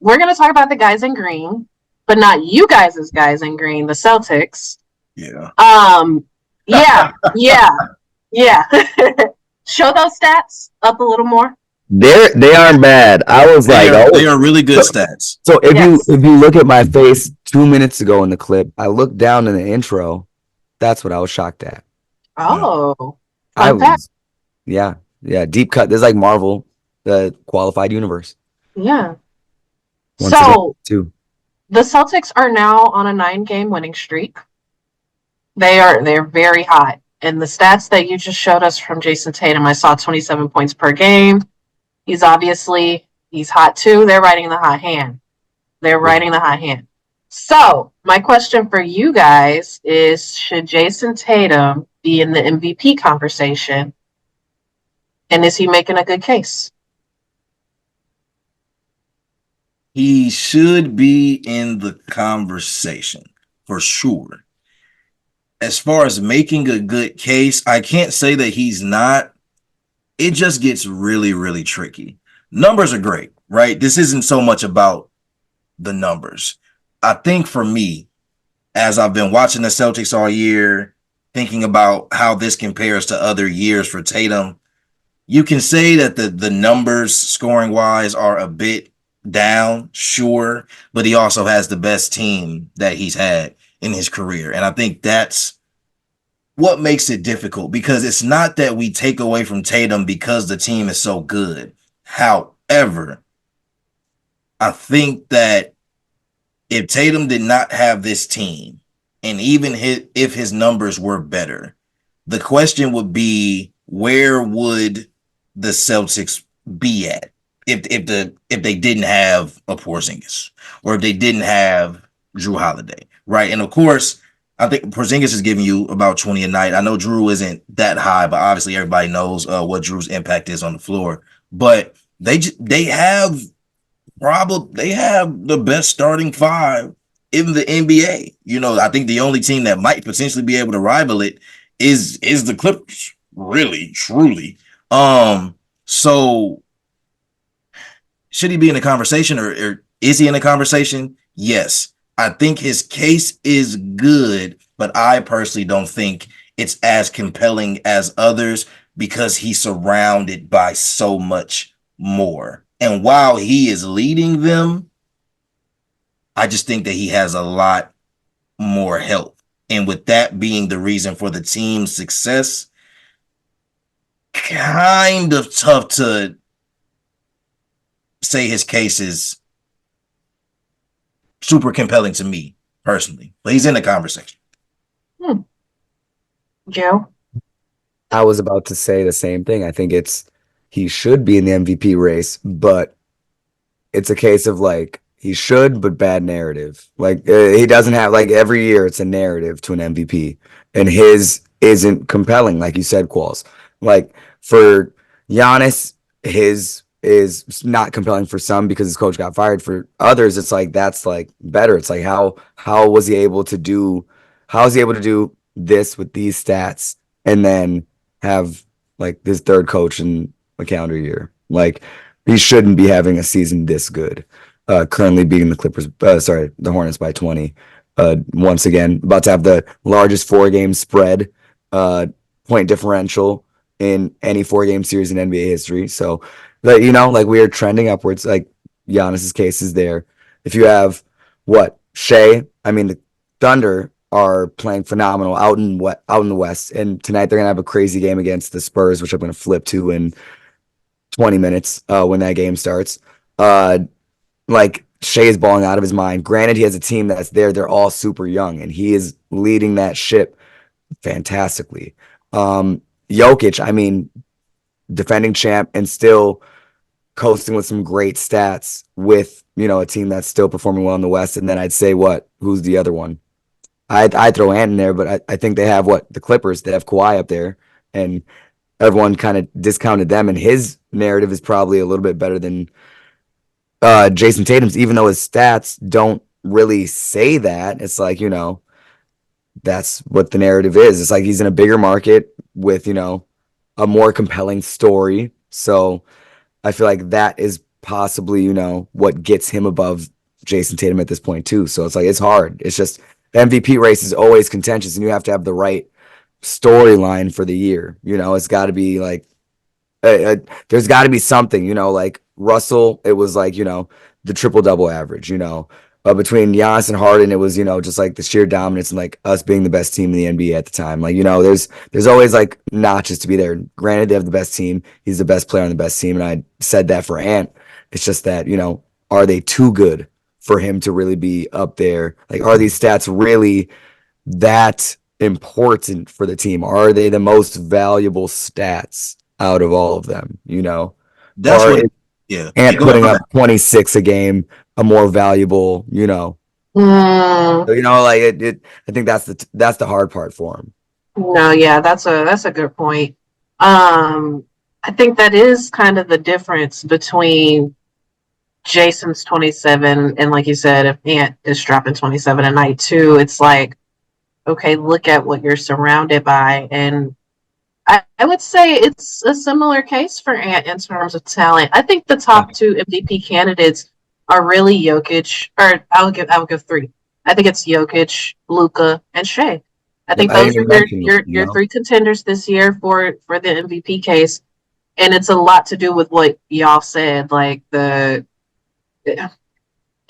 we're going to talk about the guys in green, but not you guys as guys in green, the Celtics. Yeah. Yeah, yeah, yeah. Show those stats up a little more. They aren't bad. I was They like, are oh. they are really good So, stats. so Yes. if you look at my face 2 minutes ago in the clip, I looked down in the intro. That's what I was shocked at. Yeah. Oh, I fun fact. was, yeah, yeah, deep cut. This is like Marvel, the qualified universe. Yeah. Once again, So too. the Celtics are now on a 9-game winning streak. They're very hot. And the stats that you just showed us from Jayson Tatum, I saw 27 points per game. He's hot too. They're riding the hot hand. They're riding the hot hand. So my question for you guys is: should Jayson Tatum be in the MVP conversation, and is he making a good case? He should be in the conversation for sure. As far as making a good case, I can't say that he's not. It just gets really, really tricky. Numbers are great, right? This isn't so much about the numbers. I think for me, as I've been watching the Celtics all year, thinking about how this compares to other years for Tatum, you can say that the numbers scoring wise are a bit down, sure, but he also has the best team that he's had in his career. And I think that's what makes it difficult, because it's not that we take away from Tatum because the team is so good. However, I think that if Tatum did not have this team, and even if his numbers were better, the question would be, where would the Celtics be at if they didn't have a Porzingis, or if they didn't have Drew Holiday, right? And of course, I think Porzingis is giving you about 20 a night. I know Drew isn't that high, but obviously everybody knows what Drew's impact is on the floor. But they have the best starting five in the NBA. You know, I think the only team that might potentially be able to rival it is the Clippers, really, truly. So should he be in the conversation, or is he in the conversation? Yes. I think his case is good, but I personally don't think it's as compelling as others, because he's surrounded by so much more. And while he is leading them, I just think that he has a lot more help. And with that being the reason for the team's success, kind of tough to say his case is super compelling to me personally. But he's in the conversation. Hmm. Joe? I was about to say the same thing. I think he should be in the MVP race, but it's a case of like he should, but bad narrative. Like he doesn't have, like, every year it's a narrative to an MVP, and his isn't compelling, like you said, Qualls. Like for Giannis, his is not compelling for some because his coach got fired. For others, it's like that's like better. It's like how was he able to do? How is he able to do this with these stats and then have like this third coach in a calendar year? Like he shouldn't be having a season this good. Currently beating the Clippers, the Hornets by 20. Once again, about to have the largest 4-game spread, point differential in any 4-game series in NBA history. So, like we are trending upwards. Like Giannis's case is there. If you have Shea, I mean, the Thunder are playing phenomenal out in the West, and tonight they're gonna have a crazy game against the Spurs, which I'm gonna flip to in 20 minutes when that game starts. Uh, like Shea is balling out of his mind. Granted, he has a team that's there. They're all super young, and he is leading that ship fantastically. Jokic, I mean, defending champ and still coasting with some great stats with, a team that's still performing well in the West. And then I'd say who's the other one? I'd throw Ant in there, but I think they have the Clippers. They have Kawhi up there, and everyone kind of discounted them, and his narrative is probably a little bit better than Jayson Tatum's, even though his stats don't really say that. It's like, that's what the narrative is. It's like he's in a bigger market with, a more compelling story. So I feel like that is possibly, what gets him above Jayson Tatum at this point too. So it's like it's hard. It's just the MVP race is always contentious, and you have to have the right storyline for the year. It's got to be like there's got to be something. Like Russell, it was like the triple double average. But between Giannis and Harden, it was just like the sheer dominance and like us being the best team in the NBA at the time. Like there's always like notches to be there. Granted, they have the best team. He's the best player on the best team, and I said that for Ant. It's just that are they too good for him to really be up there? Like, are these stats really that important for the team? Are they the most valuable stats out of all of them? That's Or what. is Yeah. Ant Go ahead. putting Go up ahead. 26 a game a more valuable? Mm, Like I think that's the hard part for him. no, yeah, that's a good point. I think that is kind of the difference between Jason's 27 and, like you said, if Ant is dropping 27 a night too, it's like, okay, look at what you're surrounded by. And I would say it's a similar case for Ant in terms of talent. I think the top two MVP candidates are really Jokic, or I'll give three. I think it's Jokic, Luka, and Shea. I Yep, think I didn't those are even mention Luka, your three contenders this year for the MVP case. And it's a lot to do with what y'all said. Like I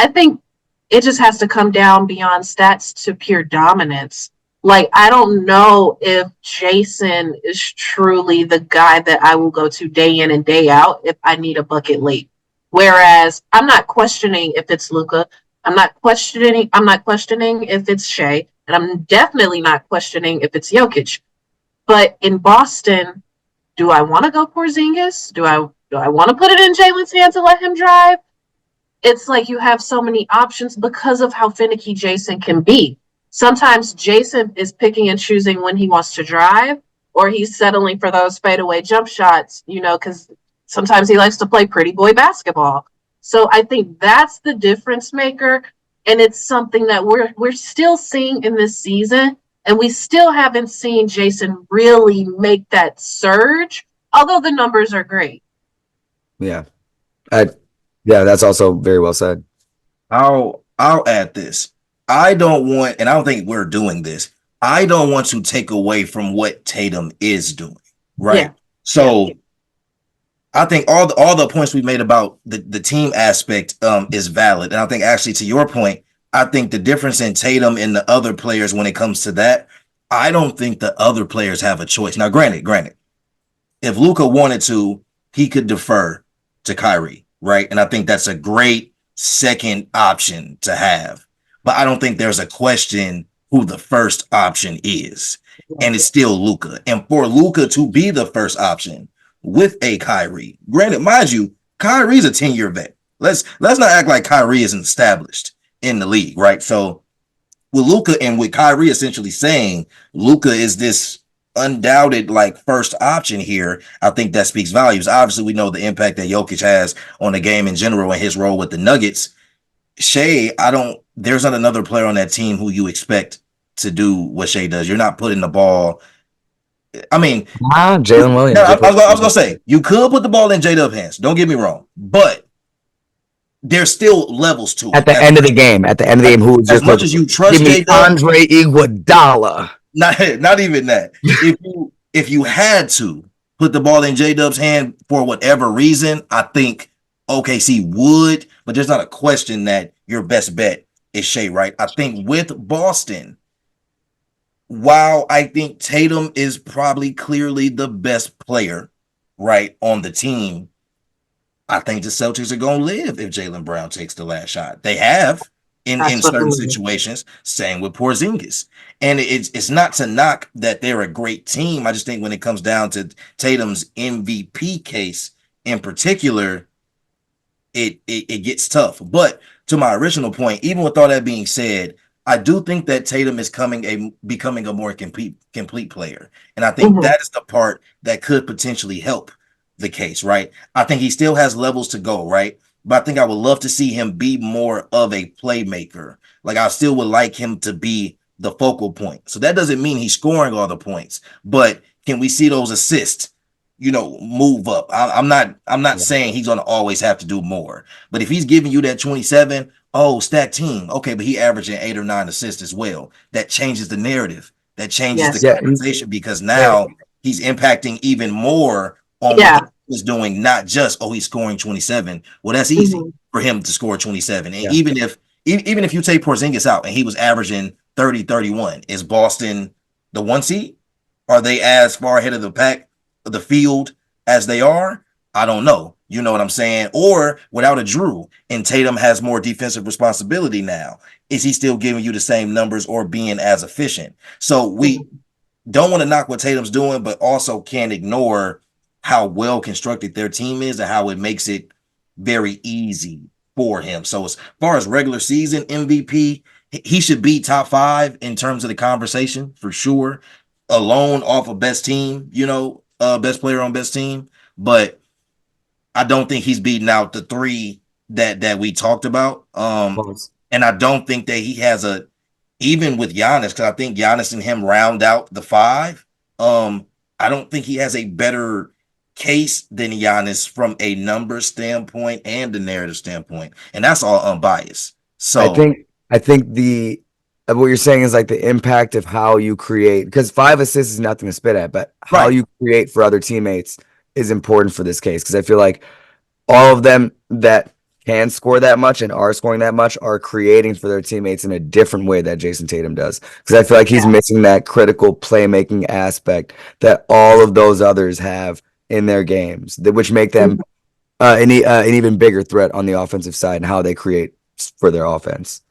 think it just has to come down beyond stats to pure dominance. Like, I don't know if Jayson is truly the guy that I will go to day in and day out if I need a bucket late. Whereas I'm not questioning if it's Luka. I'm not questioning if it's Shea. And I'm definitely not questioning if it's Jokic. But in Boston, do I want to go Porzingis? Do I want to put it in Jalen's hands and let him drive? It's like you have so many options because of how finicky Jayson can be. Sometimes Jayson is picking and choosing when he wants to drive, or he's settling for those fadeaway jump shots, because sometimes he likes to play pretty boy basketball. So I think that's the difference maker. And it's something that we're still seeing in this season. And we still haven't seen Jayson really make that surge, although the numbers are great. Yeah. Yeah, that's also very well said. I'll add this. I don't want, and I don't think we're doing this. I don't want to take away from what Tatum is doing, right? Yeah. So Yeah. I think all the points we made about the team aspect is valid. And I think actually to your point, I think the difference in Tatum and the other players when it comes to that, I don't think the other players have a choice. Now, granted, if Luka wanted to, he could defer to Kyrie, right? And I think that's a great second option to have. But I don't think there's a question who the first option is. And it's still Luka. And for Luka to be the first option with a Kyrie, granted, mind you, Kyrie's a 10-year vet. Let's not act like Kyrie isn't established in the league, right? So with Luka and with Kyrie essentially saying Luka is this undoubted like first option here, I think that speaks volumes. Obviously, we know the impact that Jokic has on the game in general and his role with the Nuggets. Shea, there's not another player on that team who you expect to do what Shea does. You're not putting the ball. I mean, Jalen Williams. I was gonna say you could put the ball in J-Dub hands. Don't get me wrong, but there's still levels to At it. the end of the game, who As just much as you trust give me J-Dub, Andre Iguodala. not even that. If you had to put the ball in J-Dub's hand for whatever reason, I think OKC would, but there's not a question that your best bet is Shea, right? I think with Boston, while I think Tatum is probably clearly the best player, right, on the team, I think the Celtics are going to live if Jaylen Brown takes the last shot. They have in certain Absolutely. situations. Same with Porzingis. And it's not to knock that they're a great team. I just think when it comes down to Tatum's MVP case in particular, it gets tough. But to my original point, even with all that being said, I do think that Tatum is becoming a more complete player. And I think that is the part that could potentially help the case, right? I think he still has levels to go, right? But I think I would love to see him be more of a playmaker. Like I still would like him to be the focal point. So that doesn't mean he's scoring all the points, but can we see those assists? move up. I'm not saying he's going to always have to do more, but if he's giving you that 27, oh, stack team. Okay, but he averaging 8 or 9 assists as well. That changes the narrative. That changes the Yes. conversation because now he's impacting even more on what Yeah. he was doing, not just, oh, he's scoring 27. Well, that's easy Mhm. for him to score 27. And Yeah. even if you take Porzingis out and he was averaging 30, 31, is Boston the 1 seed? Are they as far ahead of the pack, the field as they are? I don't know. You know what I'm saying? Or without a Drew and Tatum has more defensive responsibility now, is he still giving you the same numbers or being as efficient? So we don't want to knock what Tatum's doing, but also can't ignore how well constructed their team is and how it makes it very easy for him. So as far as regular season MVP, he should be top 5 in terms of the conversation for sure. Alone off of best team, best player on best team. But I don't think he's beating out the 3 that we talked about. And I don't think that he has even with Giannis, because I think Giannis and him round out the 5. I don't think he has a better case than Giannis from a number standpoint and the narrative standpoint, and that's all unbiased. So I think the what you're saying is like the impact of how you create, because 5 assists is nothing to spit at, but how right. you create for other teammates is important for this case. Because I feel like all of them that can score that much and are scoring that much are creating for their teammates in a different way that Jayson Tatum does. Because I feel like he's missing that critical playmaking aspect that all of those others have in their games, which make them an even bigger threat on the offensive side and how they create for their offense.